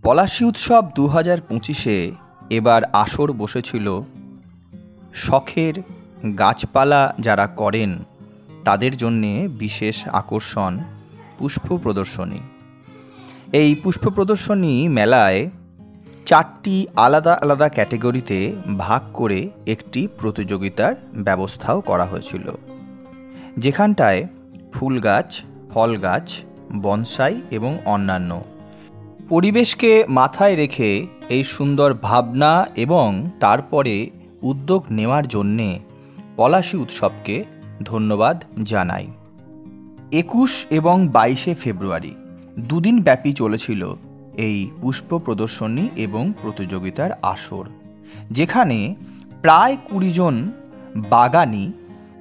পলাশী উৎসব 2025-এ এবার আসর বসেছিল শখের গাছপালা যারা করেন তাদের জন্যে বিশেষ আকর্ষণ পুষ্প প্রদর্শনী। এই পুষ্প প্রদর্শনী মেলায় 4টি আলাদা আলাদা ক্যাটেগরিতে ভাগ করে একটি প্রতিযোগিতার ব্যবস্থাও করা হয়েছিল, যেখানটায় ফুল গাছ, ফল গাছ, বনসাই এবং অন্যান্য পরিবেশকে মাথায় রেখে এই সুন্দর ভাবনা এবং তারপরে উদ্যোগ নেওয়ার জন্যে পলাশী উৎসবকে ধন্যবাদ জানাই। 21 এবং 22শে ফেব্রুয়ারি দুদিন ব্যাপী চলেছিল এই পুষ্প প্রদর্শনী এবং প্রতিযোগিতার আসর, যেখানে প্রায় 20 জন বাগানি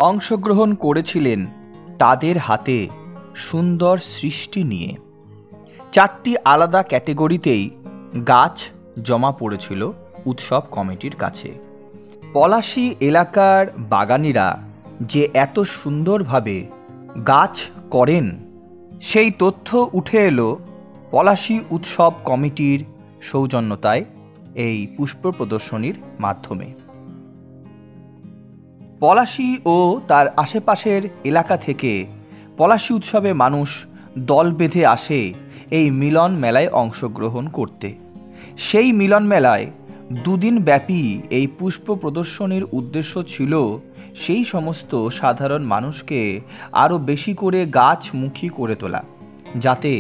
অংশগ্রহণ করেছিলেন তাদের হাতে সুন্দর সৃষ্টি নিয়ে। 4টি আলাদা ক্যাটেগরিতেই গাছ জমা পড়েছিল উৎসব কমিটির কাছে। পলাশী এলাকার বাগানিরা যে এত সুন্দরভাবে গাছ করেন সেই তথ্য উঠে এলো পলাশী উৎসব কমিটির সৌজন্যতায় এই পুষ্প প্রদর্শনীর মাধ্যমে। পলাশী ও তার আশেপাশের এলাকা থেকে পলাশী উৎসবে মানুষ দল বেঁধে আসে এই মিলন মেলায় অংশগ্রহণ করতে। সেই মিলন মেলায় দুদিন ব্যাপী এই পুষ্প প্রদর্শনীর উদ্দেশ্য ছিল সেই সমস্ত সাধারণ মানুষকে আরও বেশি করে গাছমুখী করে তোলা, যাতে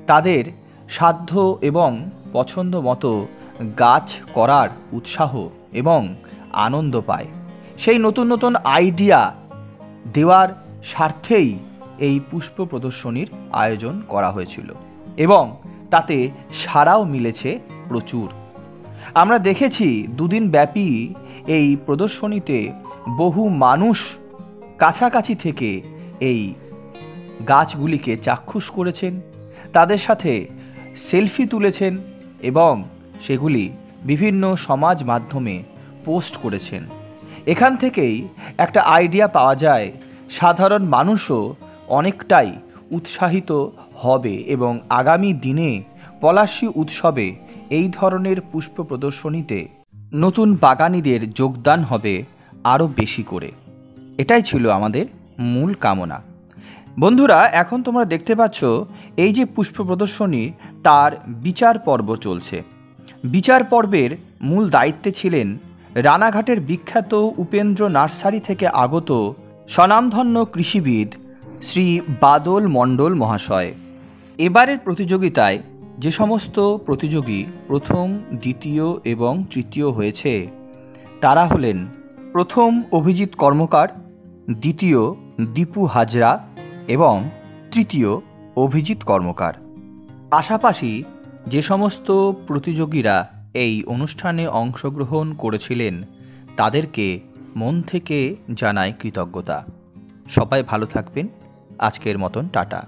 তাদের সাধ্য এবং পছন্দ মতো গাছ করার উৎসাহ এবং আনন্দ পায়। সেই নতুন নতুন আইডিয়া দেওয়ার স্বার্থেই এই পুষ্প প্রদর্শনীর আয়োজন করা হয়েছিল এবং তাতে সাড়াও মিলেছে প্রচুর। আমরা দেখেছি দুদিন ব্যাপী এই প্রদর্শনীতে বহু মানুষ কাছাকাছি থেকে এই গাছগুলিকে চাক্ষুষ করেছেন, তাদের সাথে সেলফি তুলেছেন এবং সেগুলি বিভিন্ন সমাজ মাধ্যমে পোস্ট করেছেন। এখান থেকেই একটা আইডিয়া পাওয়া যায় সাধারণ মানুষও অনেকটাই উৎসাহিত হবে এবং আগামী দিনে পলাশী উৎসবে এই ধরনের পুষ্প প্রদর্শনীতে নতুন বাগানীদের যোগদান হবে আরও বেশি করে। এটাই ছিল আমাদের মূল কামনা। বন্ধুরা, এখন তোমরা দেখতে পাচ্ছ এই যে পুষ্প প্রদর্শনী তার বিচার পর্ব চলছে। বিচার পর্বের মূল দায়িত্বে ছিলেন রানাঘাটের বিখ্যাত উপেন্দ্র নার্সারি থেকে আগত স্বনামধন্য কৃষিবিদ শ্রী বাদল মণ্ডল মহাশয়। এবারের প্রতিযোগিতায় যে সমস্ত প্রতিযোগী প্রথম, দ্বিতীয় এবং তৃতীয় হয়েছে তারা হলেন প্রথম অভিজিৎ কর্মকার, দ্বিতীয় দীপু হাজরা এবং তৃতীয় অভিজিৎ কর্মকার। পাশাপাশি যে সমস্ত প্রতিযোগীরা এই অনুষ্ঠানে অংশগ্রহণ করেছিলেন তাদেরকে মন থেকে জানাই কৃতজ্ঞতা। সবাই ভালো থাকবেন। আজকের মতন টাটা।